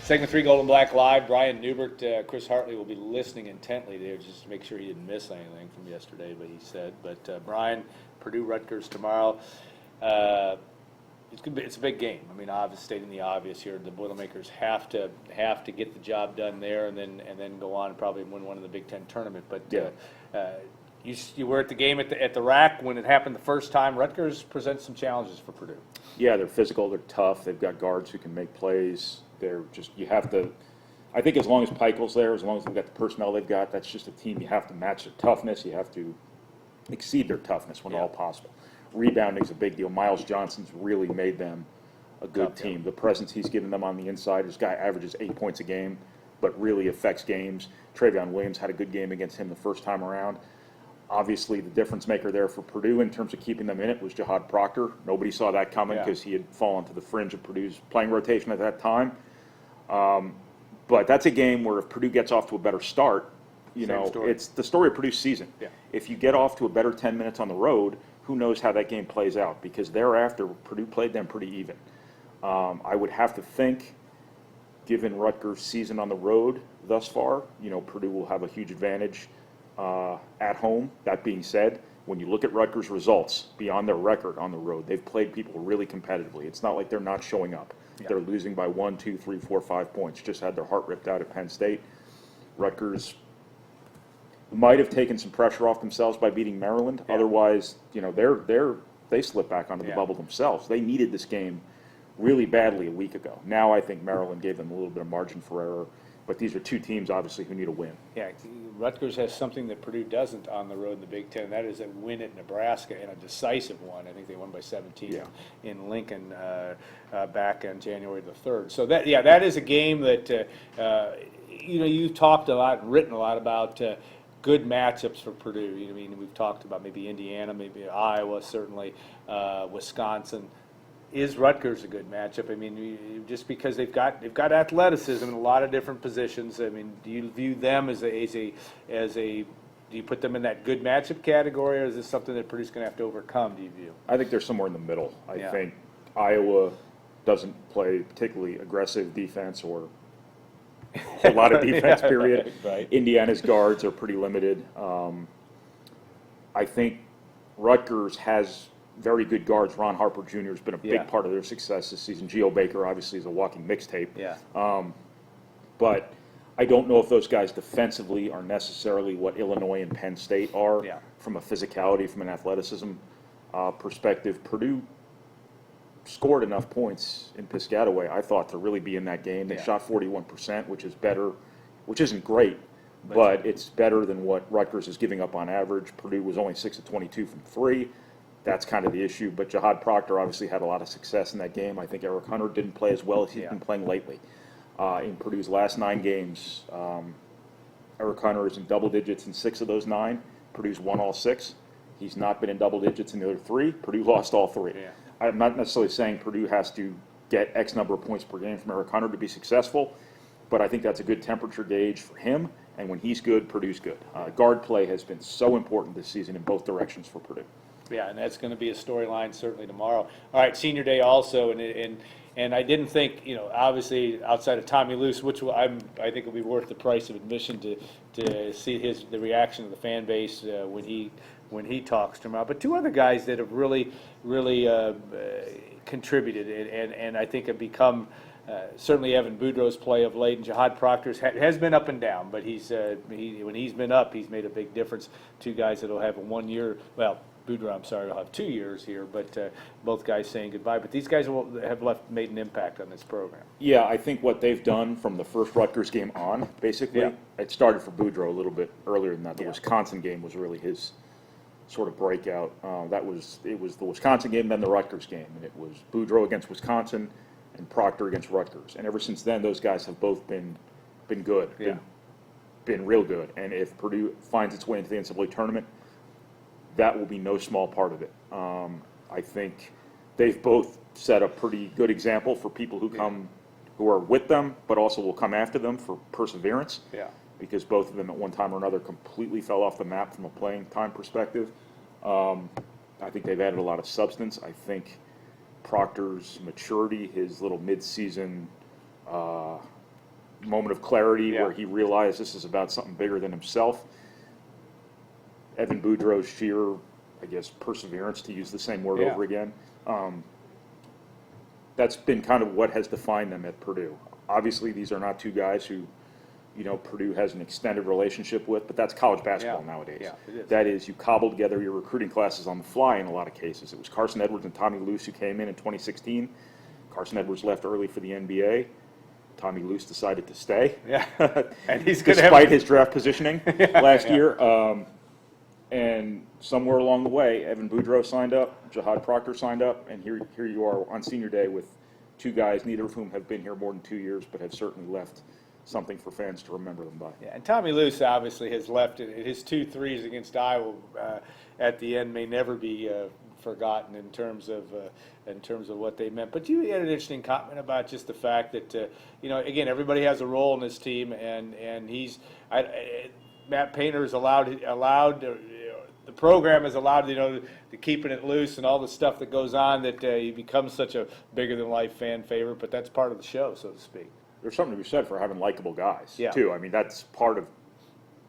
Segment 3, Gold and Black Live. Brian Neubert, Chris Hartley will be listening intently there just to make sure he didn't miss anything from yesterday, but he said. But Brian, Purdue, Rutgers tomorrow. It's a big game. I mean, obviously, stating the obvious here, the Boilermakers have to get the job done there, and then go on and probably win one in the Big Ten tournament. But you were at the game at the RAC when it happened the first time. Rutgers presents some challenges for Purdue. Yeah, they're physical, they're tough, they've got guards who can make plays. They're just, you have to, I think as long as Pikel's there, as long as they've got the personnel they've got, that's just a team you have to match their toughness, you have to exceed their toughness when all possible. Rebounding is a big deal. Miles Johnson's really made them a good team. The presence he's given them on the inside, this guy averages 8 points a game, but really affects games. Travion Williams had a good game against him the first time around. Obviously, the difference maker there for Purdue in terms of keeping them in it was Jihad Proctor. Nobody saw that coming because he had fallen to the fringe of Purdue's playing rotation at that time. But that's a game where if Purdue gets off to a better start, it's the story of Purdue's season. Yeah. If you get off to a better 10 minutes on the road, who knows how that game plays out? Because thereafter, Purdue played them pretty even. I would have to think, given Rutgers' season on the road thus far, Purdue will have a huge advantage at home. That being said, when you look at Rutgers' results beyond their record on the road, they've played people really competitively. It's not like they're not showing up. Yeah. They're losing by 1, 2, 3, 4, 5 points. Just had their heart ripped out at Penn State. Rutgers might have taken some pressure off themselves by beating Maryland. Yeah. Otherwise, they slip back onto the bubble themselves. They needed this game really badly a week ago. Now I think Maryland gave them a little bit of margin for error. But these are two teams, obviously, who need a win. Yeah, Rutgers has something that Purdue doesn't on the road in the Big Ten, and that is a win at Nebraska, and a decisive one. I think they won by 17 in Lincoln back on January the 3rd. So that is a game that you've talked a lot and written a lot about good matchups for Purdue. We've talked about maybe Indiana, maybe Iowa, certainly Wisconsin. Is Rutgers a good matchup? Just because they've got athleticism in a lot of different positions. Do you view them as a do you put them in that good matchup category, or is this something that Purdue's going to have to overcome? Do you view? I think they're somewhere in the middle. I think Iowa doesn't play particularly aggressive defense or a lot of defense. Period. Right. Indiana's guards are pretty limited. I think Rutgers has very good guards. Ron Harper Jr. has been a big part of their success this season. Geo Baker obviously is a walking mixtape. Yeah. But I don't know if those guys defensively are necessarily what Illinois and Penn State are from a physicality, from an athleticism perspective. Purdue scored enough points in Piscataway, I thought, to really be in that game. They shot 41%, which is better, which isn't great, but it's better than what Rutgers is giving up on average. Purdue was only 6 of 22 from 3. That's kind of the issue. But Jihad Proctor obviously had a lot of success in that game. I think Eric Hunter didn't play as well as he's been playing lately. In Purdue's last 9 games, Eric Hunter is in double digits in 6 of those 9. Purdue's won all 6. He's not been in double digits in the other 3. Purdue lost all 3. Yeah. I'm not necessarily saying Purdue has to get X number of points per game from Eric Hunter to be successful, but I think that's a good temperature gauge for him. And when he's good, Purdue's good. Guard play has been so important this season in both directions for Purdue. Yeah, and that's going to be a storyline certainly tomorrow. All right, Senior Day also, and I didn't think, obviously outside of Tommy Luce, which I think will be worth the price of admission to see the reaction of the fan base when he talks tomorrow. But 2 other guys that have really contributed and I think have become certainly Evan Boudreau's play of late, and Jihad Proctor's has been up and down, but when he's been up, he's made a big difference. 2 guys that'll have a 1 year, Boudreau, I'm sorry, will have 2 years here, but both guys saying goodbye. But these guys have made an impact on this program. Yeah, I think what they've done from the first Rutgers game on, basically, it started for Boudreau a little bit earlier than that. The Wisconsin game was really his sort of breakout. It was the Wisconsin game, then the Rutgers game, and it was Boudreau against Wisconsin and Proctor against Rutgers. And ever since then, those guys have both been good, been real good. And if Purdue finds its way into the NCAA tournament, that will be no small part of it. I think they've both set a pretty good example for people who are with them, but also will come after them for perseverance. Yeah. Because both of them at one time or another completely fell off the map from a playing time perspective. I think they've added a lot of substance. I think Proctor's maturity, his little mid-season moment of clarity Yeah. where he realized this is about something bigger than himself. Evan Boudreau's sheer, I guess, perseverance, to use the same word Yeah. over again. That's been kind of what has defined them at Purdue. Obviously, these are not two guys who, Purdue has an extended relationship with, but that's college basketball Yeah. nowadays. Yeah, it is. That is, you cobble together your recruiting classes on the fly in a lot of cases. It was Carson Edwards and Tommy Luce who came in 2016. Carson Edwards left early for the NBA. Tommy Luce decided to stay. Yeah. And he's gonna despite have- his draft positioning last year. And somewhere along the way, Evan Boudreau signed up, Jihad Proctor signed up, and here you are on senior day with two guys, neither of whom have been here more than 2 years, but have certainly left something for fans to remember them by. Yeah, and Tommy Luce obviously has left it. His 2 threes against Iowa at the end may never be forgotten in terms of what they meant. But you had an interesting comment about just the fact that again, everybody has a role in this team, and Matt Painter is allowed the program is allowed to keeping it loose and all the stuff that goes on that he becomes such a bigger than life fan favorite. But that's part of the show, so to speak. There's something to be said for having likable guys, Yeah. too. I mean, that's part of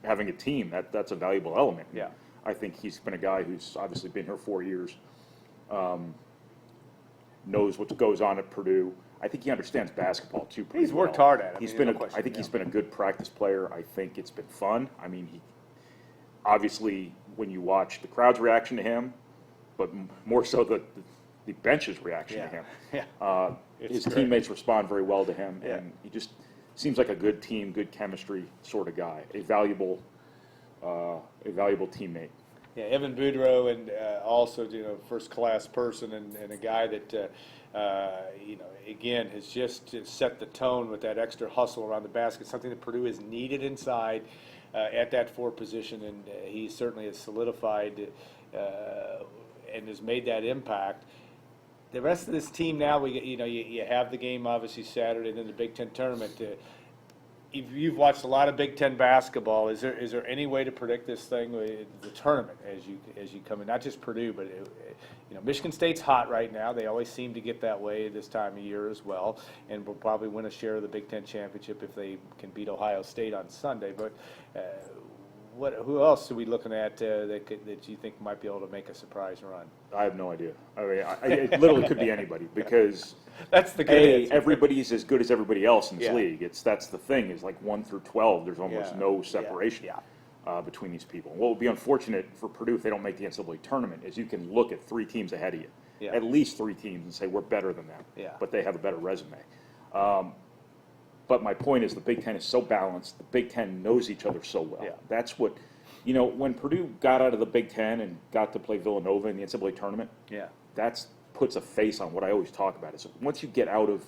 having a team. That's a valuable element. Yeah. I think he's been a guy who's obviously been here 4 years, knows what goes on at Purdue. I think he understands basketball, too. pretty He's worked well. hard at it. He's I mean, been no a, question, I think yeah. he's been a good practice player. I think it's been fun. I mean, obviously, when you watch the crowd's reaction to him, but more so the bench's reaction to him. Yeah. His It's great. teammates respond very well to him, Yeah. and he just seems like a good team, good chemistry sort of guy, a valuable teammate. Yeah, Evan Boudreau, and also first class person, and a guy that again has just set the tone with that extra hustle around the basket, something that Purdue has needed inside at that 4 position, and he certainly has solidified and has made that impact. The rest of this team now, you have the game obviously Saturday, and then the Big Ten tournament. You've watched a lot of Big Ten basketball. Is there any way to predict this thing, the tournament, as you come in? Not just Purdue, but Michigan State's hot right now. They always seem to get that way this time of year as well, and will probably win a share of the Big Ten championship if they can beat Ohio State on Sunday. But who else are we looking at that you think might be able to make a surprise run? I have no idea. I mean, it literally could be anybody because That's the good answer. everybody's as good as everybody else in this Yeah. league. That's the thing is like 1 through 12. There's almost Yeah. no separation Yeah. between these people. What would be unfortunate for Purdue if they don't make the NCAA tournament is you can look at 3 teams ahead of you, Yeah. at least 3 teams, and say we're better than them. Yeah. But they have a better resume. But my point is the Big Ten is so balanced. The Big Ten knows each other so well. Yeah. That's what, when Purdue got out of the Big Ten and got to play Villanova in the NCAA tournament, Yeah. that puts a face on what I always talk about. Is once you get out of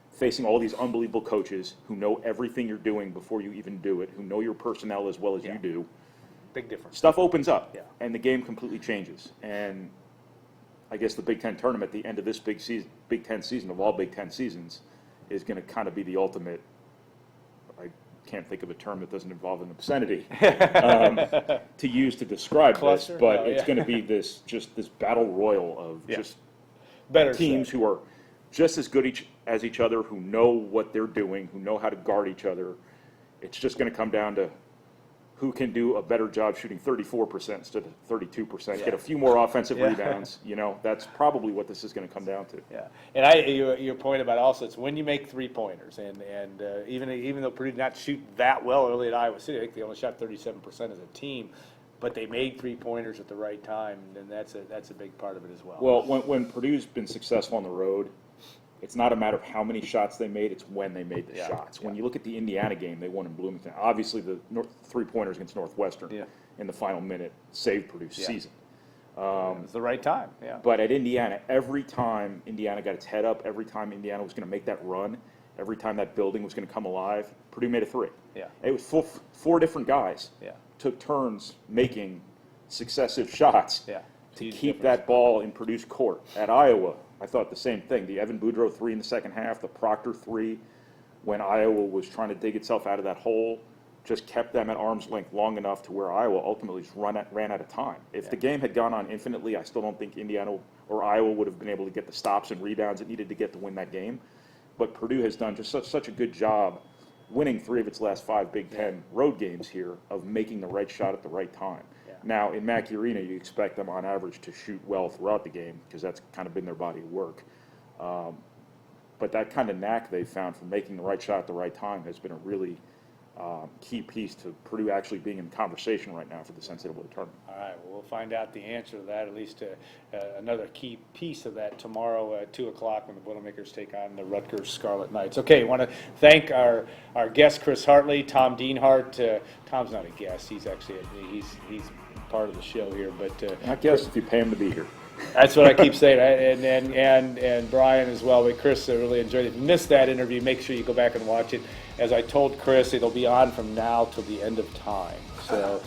facing all these unbelievable coaches who know everything you're doing before you even do it, who know your personnel as well as Yeah. you do, Big difference. stuff opens up, Yeah. and the game completely changes. And I guess the Big Ten tournament, at the end of this Big Ten season of all Big Ten seasons, is going to kind of be the ultimate. I can't think of a term that doesn't involve an obscenity to use to describe Cluster? this, but No, it's yeah. going to be this battle royal of Yeah. just Better teams said. who are just as good as each other, who know what they're doing, who know how to guard each other. It's just going to come down to who can do a better job shooting 34% instead of 32%, get a few more offensive Yeah. rebounds. That's probably what this is going to come down to. Yeah, and your point about also it's when you make 3-pointers, and even though Purdue did not shoot that well early at Iowa City, I think they only shot 37% as a team, but they made 3-pointers at the right time, and that's a big part of it as well. Well, when Purdue's been successful on the road, it's not a matter of how many shots they made, it's when they made the Yeah, shots. When yeah. you look at the Indiana game, they won in Bloomington. Obviously, the 3-pointers against Northwestern Yeah. in the final minute saved Purdue's Yeah. season. It was the right time. Yeah, But at Indiana, every time Indiana got its head up, every time Indiana was going to make that run, every time that building was going to come alive, Purdue made a 3. Yeah. It was 4 different guys Yeah. took turns making successive shots Yeah. to Huge keep difference. that ball in Purdue's court. At Iowa, I thought the same thing. The Evan Boudreau 3 in the second half, the Proctor 3, when Iowa was trying to dig itself out of that hole, just kept them at arm's length long enough to where Iowa ultimately just ran out of time. If the game had gone on infinitely, I still don't think Indiana or Iowa would have been able to get the stops and rebounds it needed to get to win that game. But Purdue has done just such a good job winning 3 of its last 5 Big Ten road games here of making the right shot at the right time. Yeah. Now, in Mackey Arena, you expect them on average to shoot well throughout the game because that's kind of been their body of work. But that kind of knack they've found for making the right shot at the right time has been a really key piece to Purdue actually being in conversation right now for the NCAA tournament. All right, well, we'll find out the answer to that, at least another key piece of that tomorrow at 2 o'clock when the Boilermakers take on the Rutgers Scarlet Knights. Okay, I want to thank our guest, Chris Hartley, Tom Dienhart. Tom's not a guest. He's actually he's part of the show here. But I guess if you pay him to be here. That's what I keep saying, and Brian as well. But Chris, I really enjoyed it. If you missed that interview, make sure you go back and watch it. As I told Chris, it'll be on from now till the end of time. So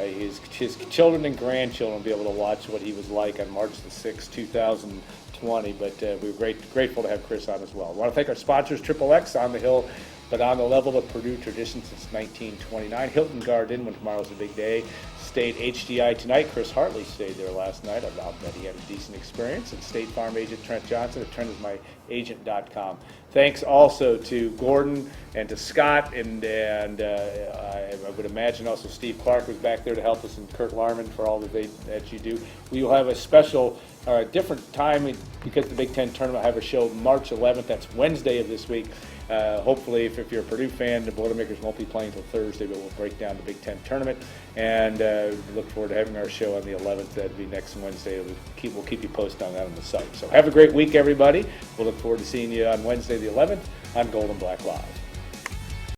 his children and grandchildren will be able to watch what he was like on March the 6th, 2020. But we're grateful to have Chris on as well. I want to thank our sponsors, Triple X, on the Hill, but on the level of Purdue tradition since 1929. Hilton Garden, when tomorrow's a big day. State HDI tonight. Chris Hartley stayed there last night. I'll bet he had a decent experience. And State Farm agent Trent Johnson at TrentIsMyAgent.com. Thanks also to Gordon and to Scott, and I would imagine also Steve Clark was back there to help us, and Kurt Larman for all that you do. We will have a special, different time because the Big Ten tournament. I have a show March 11th. That's Wednesday of this week. Hopefully, if you're a Purdue fan, the Boilermakers won't be playing until Thursday, but we'll break down the Big Ten tournament. And we look forward to having our show on the 11th. That'll be next Wednesday. We'll keep you posted on that on the site. So have a great week, everybody. We'll look forward to seeing you on Wednesday the 11th on Gold and Black Live.